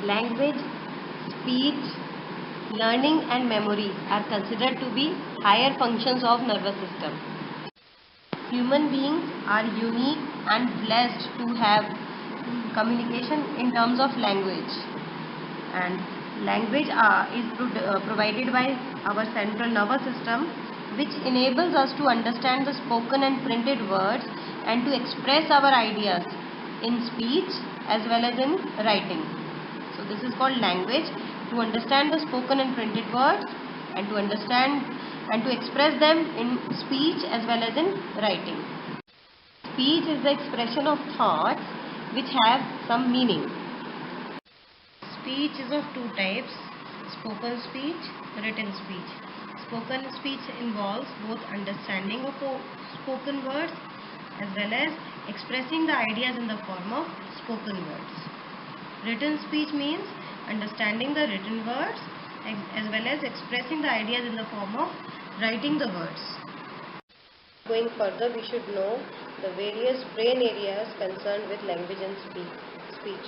Language, speech, learning and memory are considered to be higher functions of nervous system. Human beings are unique and blessed to have communication in terms of language, and language is provided by our central nervous system, which enables us to understand the spoken and printed words and to express our ideas in speech as well as in writing. So this is called language, to understand the spoken and printed words and to understand and to express them in speech as well as in writing. Speech is the expression of thoughts which have some meaning. Speech is of two types: spoken speech, written speech. Spoken speech involves both understanding of spoken words as well as expressing the ideas in the form of spoken words. Written speech means understanding the written words as well as expressing the ideas in the form of writing the words. Going further, we should know the various brain areas concerned with language and speech.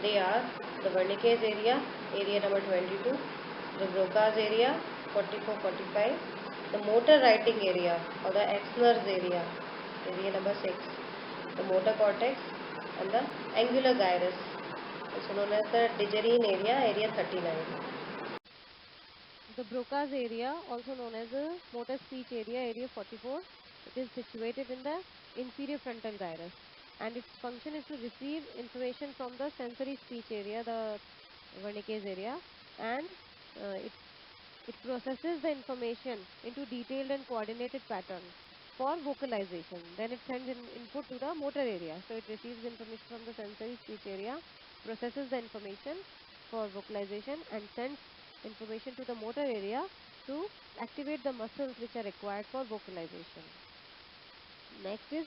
They are the Wernicke's area, area number 22, the Broca's area, 44-45, the motor writing area or the Exner's area, area number 6, the motor cortex and the angular gyrus, also known as the digerine area, area 39. The Broca's area, also known as the motor speech area, area 44, it is situated in the inferior frontal gyrus, and its function is to receive information from the sensory speech area, the Wernicke's area, and it processes the information into detailed and coordinated pattern for vocalization. Then it sends input to the motor area. So it receives information from the sensory speech area, processes the information for vocalization, and sends information to the motor area to activate the muscles which are required for vocalization. Next is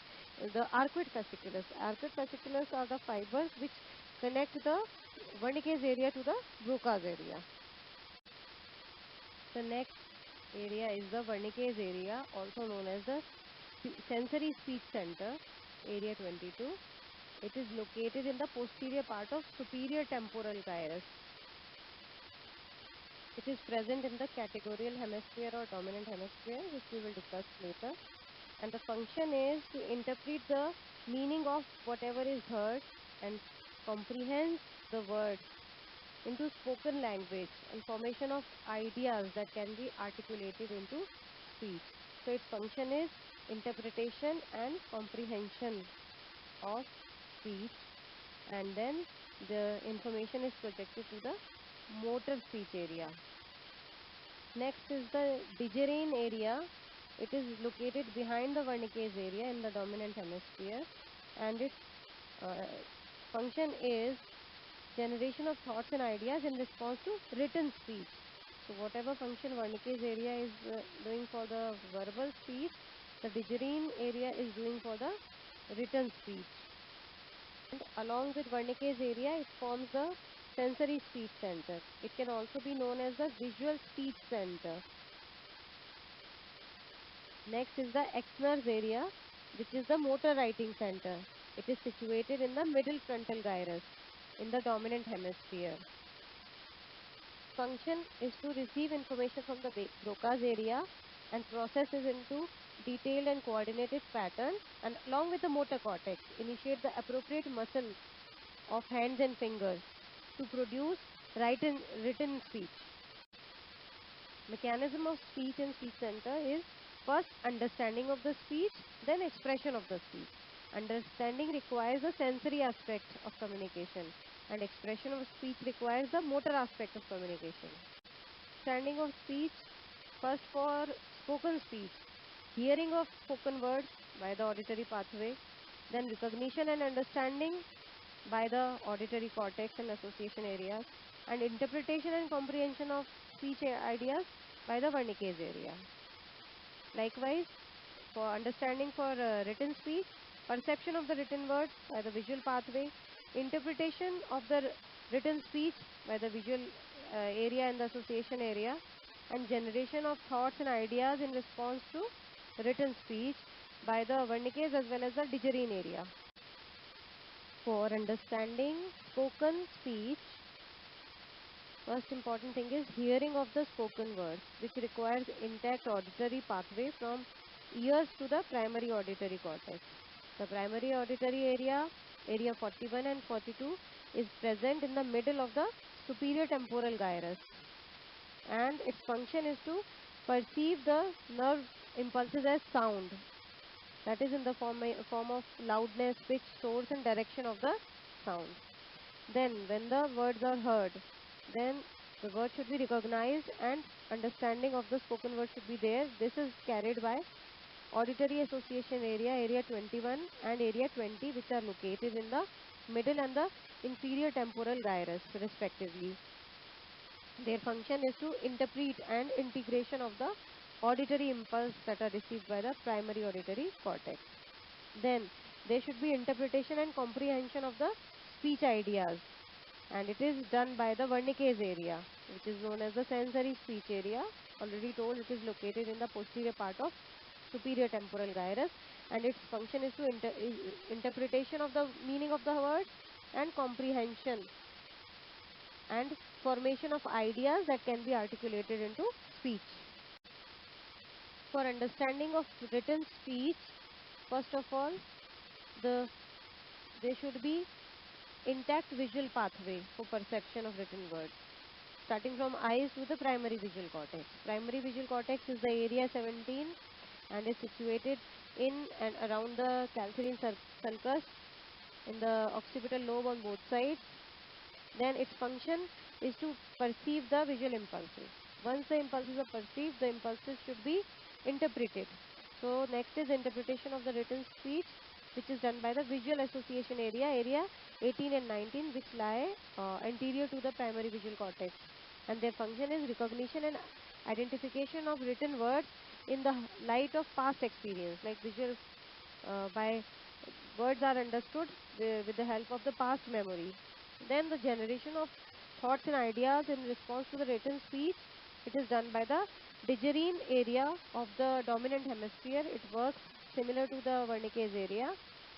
the arcuate fasciculus. Arcuate fasciculus are the fibers which connect the Wernicke's area to the Broca's area. The next area is the Wernicke's area, also known as the sensory speech center, area 22. It is located in the posterior part of superior temporal gyrus. It is present in the categorial hemisphere or dominant hemisphere, which we will discuss later. And the function is to interpret the meaning of whatever is heard and comprehend the words into spoken language and formation of ideas that can be articulated into speech. So its function is interpretation and comprehension of speech, and then the information is projected to the motor speech area. Next is the digerine area. It is located behind the Wernicke's area in the dominant hemisphere, and its function is generation of thoughts and ideas in response to written speech. So whatever function Wernicke's area is doing for the verbal speech, the digerine area is doing for the written speech. And along with Wernicke's area, it forms the sensory speech center. It can also be known as the visual speech center. Next is the Exner's area, which is the motor writing center. It is situated in the middle frontal gyrus in the dominant hemisphere. Function is to receive information from the Broca's area and process it into detailed and coordinated pattern, and along with the motor cortex initiate the appropriate muscle of hands and fingers to produce written speech. Mechanism of speech and speech center is first understanding of the speech, then expression of the speech. Understanding requires the sensory aspect of communication, and expression of speech requires the motor aspect of communication. Understanding of speech, first for spoken speech, hearing of spoken words by the auditory pathway, then recognition and understanding by the auditory cortex and association areas, and interpretation and comprehension of speech ideas by the Wernicke's area. Likewise, for understanding for written speech, perception of the written words by the visual pathway, interpretation of the written speech by the visual area and the association area, and generation of thoughts and ideas in response to written speech by the Wernicke's as well as the digerine area. For understanding spoken speech, First important thing is hearing of the spoken words, which requires intact auditory pathway from ears to the primary auditory cortex. The primary auditory area, area 41 and 42, is present in the middle of the superior temporal gyrus, and its function is to perceive the nerve impulses as sound, that is in the form of loudness, pitch, source and direction of the sound. Then when the words are heard, then the word should be recognized and understanding of the spoken word should be there. This is carried by auditory association area, area 21 and area 20, which are located in the middle and the inferior temporal gyrus respectively. Their function is to interpret and integration of the auditory impulse that are received by the primary auditory cortex. Then there should be interpretation and comprehension of the speech ideas, and it is done by the Wernicke's area, which is known as the sensory speech area. Already told, it is located in the posterior part of superior temporal gyrus, and its function is to interpretation of the meaning of the words and comprehension and formation of ideas that can be articulated into speech. For understanding of written speech, first of all, there should be intact visual pathway for perception of written words, starting from eyes to the primary visual cortex. Primary visual cortex is the area 17 and is situated in and around the calcarine sulcus in the occipital lobe on both sides. Then its function is to perceive the visual impulses. Once the impulses are perceived, the impulses should be interpreted. So next is interpretation of the written speech, which is done by the visual association area, area 18 and 19, which lie anterior to the primary visual cortex. And their function is recognition and identification of written words in the light of past experience, like visual by words are understood with the help of the past memory. Then the generation of thoughts and ideas in response to the written speech, it is done by the digerine area of the dominant hemisphere. It works similar to the Wernicke's area,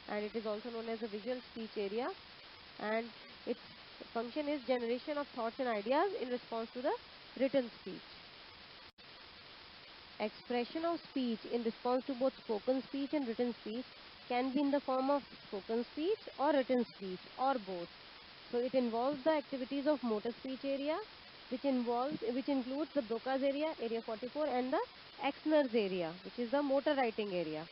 and it is also known as the visual speech area, and its function is generation of thoughts and ideas in response to the written speech. Expression of speech in response to both spoken speech and written speech can be in the form of spoken speech or written speech or both. So it involves the activities of motor speech area, which includes the Broca's area, area 44, and the Exner's area, which is the motor writing area.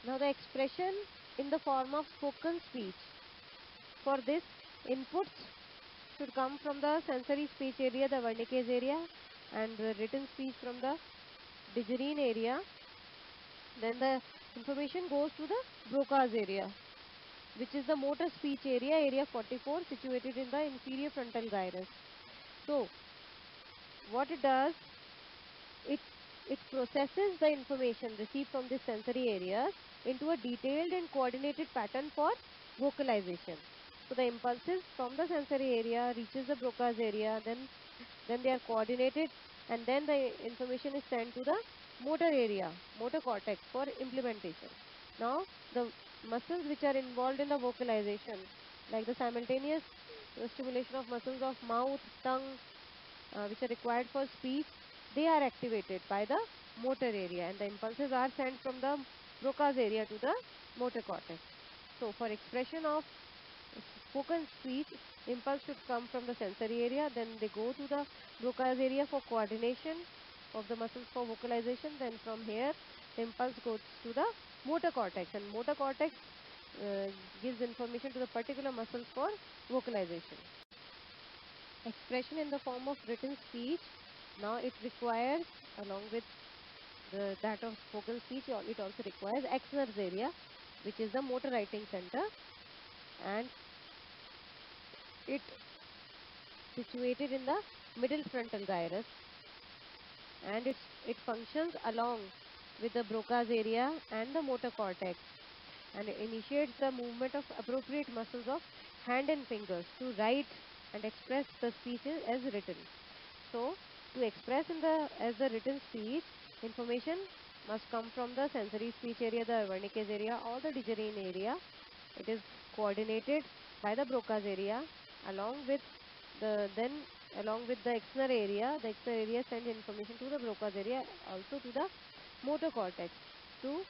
Now the expression in the form of spoken speech. For this, inputs should come from the sensory speech area, the Wernicke's area, and the written speech from the digerine area. Then the information goes to the Broca's area, which is the motor speech area, area 44, situated in the inferior frontal gyrus. So, what it does, it processes the information received from the sensory areas into a detailed and coordinated pattern for vocalization. So the impulses from the sensory area reaches the Broca's area, then they are coordinated, and then the information is sent to the motor area, motor cortex, for implementation. Now the muscles which are involved in the vocalization, like the simultaneous stimulation of muscles of mouth, tongue, which are required for speech, they are activated by the motor area, and the impulses are sent from the Broca's area to the motor cortex. So for expression of spoken speech, impulse should come from the sensory area, then they go to the Broca's area for coordination of the muscles for vocalization. Then from here, the impulse goes to the motor cortex, and motor cortex gives information to the particular muscles for vocalization. Expression in the form of written speech. Now it requires, along with that of spoken speech, it also requires Exner's area, which is the motor writing center, and it situated in the middle frontal gyrus, and it functions along with the Broca's area and the motor cortex, and it initiates the movement of appropriate muscles of hand and fingers to write and express the speech as written. So to express as the written speech, information must come from the sensory speech area, the Wernicke's area, or the digerine area. It is coordinated by the Broca's area along with then along with the exner area, sends information to the Broca's area, also to the motor cortex to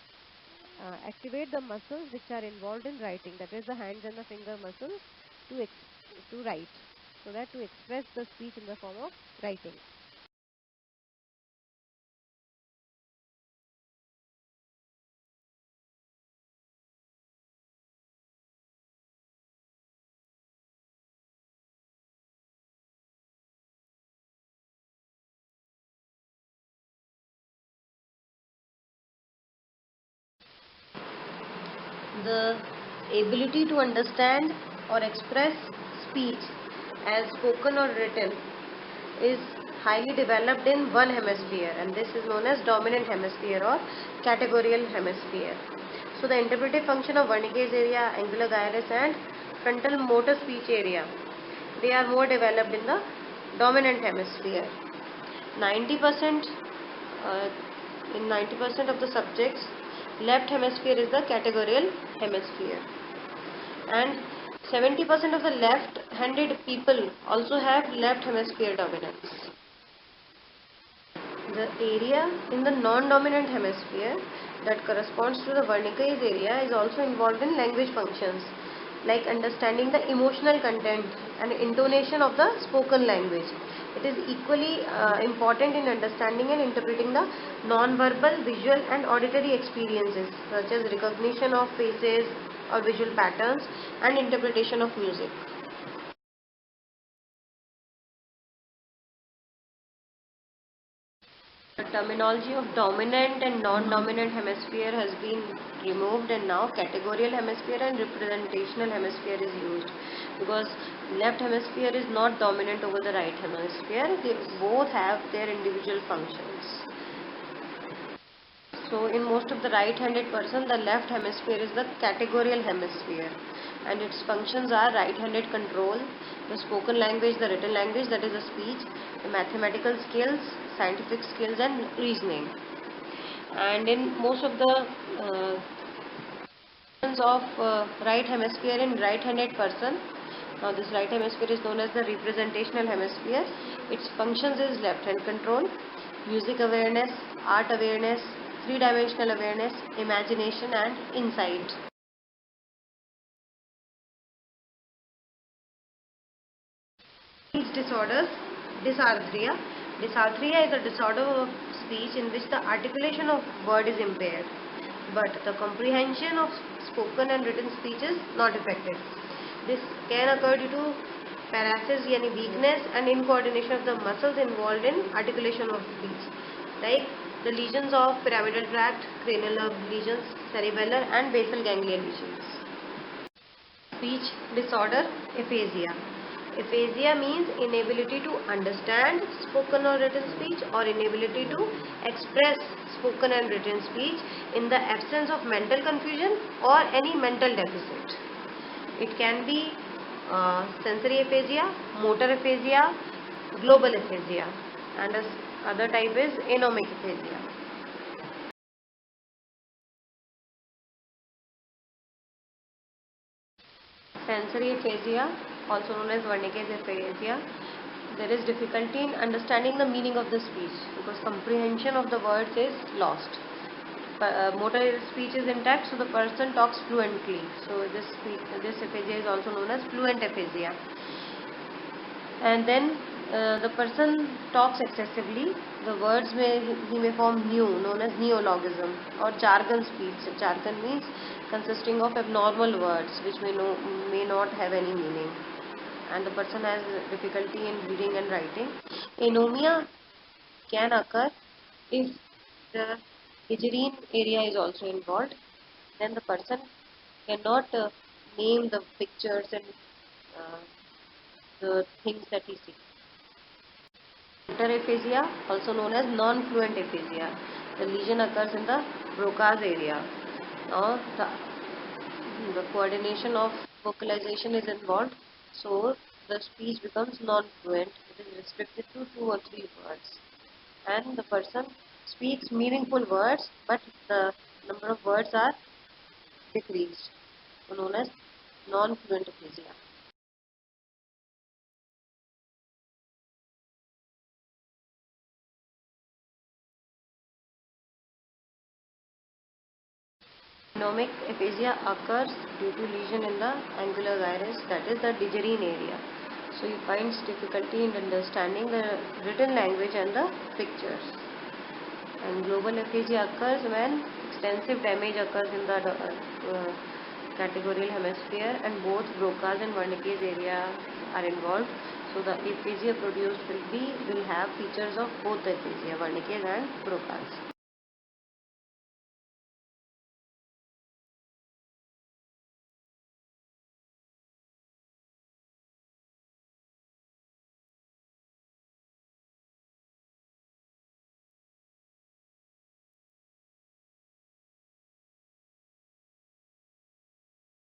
activate the muscles which are involved in writing, that is the hands and the finger muscles to write, so that to express the speech in the form of writing. The ability to understand or express speech as spoken or written is highly developed in one hemisphere, and this is known as dominant hemisphere or categorial hemisphere. So the interpretive function of Wernicke's area, angular gyrus and frontal motor speech area, they are more developed in the dominant hemisphere. 90% in 90% of the subjects, left hemisphere is the categorial hemisphere, and 70% of the left-handed people also have left hemisphere dominance. The area in the non-dominant hemisphere that corresponds to the Wernicke's area is also involved in language functions like understanding the emotional content and intonation of the spoken language. It is equally important in understanding and interpreting the non-verbal, visual and auditory experiences such as recognition of faces or visual patterns and interpretation of music. The terminology of dominant and non-dominant hemisphere has been removed, and now categorical hemisphere and representational hemisphere is used, because left hemisphere is not dominant over the right hemisphere. They both have their individual functions. So in most of the right-handed person, the left hemisphere is the categorical hemisphere, and its functions are right-handed control, the spoken language, the written language, that is the speech, the mathematical skills, scientific skills and reasoning. And in most of the of right hemisphere in right-handed person, now this right hemisphere is known as the representational hemisphere. Its functions is left-hand control, music awareness, art awareness, three-dimensional awareness, imagination and insight. Speech disorders, dysarthria. Dysarthria is a disorder of speech in which the articulation of word is impaired, but the comprehension of spoken and written speech is not affected. This can occur due to paralysis, yani weakness and incoordination of the muscles involved in articulation of speech, like the lesions of pyramidal tract, cranial nerve lesions, cerebellar and basal ganglia lesions. Speech disorder, aphasia. Aphasia means inability to understand spoken or written speech or inability to express spoken and written speech in the absence of mental confusion or any mental deficit. It can be sensory aphasia, motor aphasia, global aphasia, and the other type is anomic aphasia. Sensory aphasia, also known as Wernicke's aphasia, there is difficulty in understanding the meaning of the speech because comprehension of the words is lost. Motor speech is intact, so the person talks fluently. So this aphasia is also known as fluent aphasia. And then the person talks excessively. The words he may form new, known as neologism, or jargon speech. Jargon means consisting of abnormal words which may not have any meaning, and the person has difficulty in reading and writing. Anomia can occur if the Hijrine area is also involved. Then the person cannot name the pictures and uh, the things that he sees. Motor aphasia, also known as non-fluent aphasia. The lesion occurs in the Broca's area. Now the coordination of vocalization is involved, so the speech becomes non-fluent. It is restricted to 2 or 3 words, and the person speaks meaningful words, but the number of words are decreased, so known as non-fluent aphasia. Genomic aphasia occurs due to lesion in the angular gyrus, that is the digerine area. So he finds difficulty in understanding the written language and the pictures. And global aphasia occurs when extensive damage occurs in the categorial hemisphere and both Broca's and Wernicke's area are involved. So the aphasia produced will have features of both the aphasia, Wernicke's and Broca's.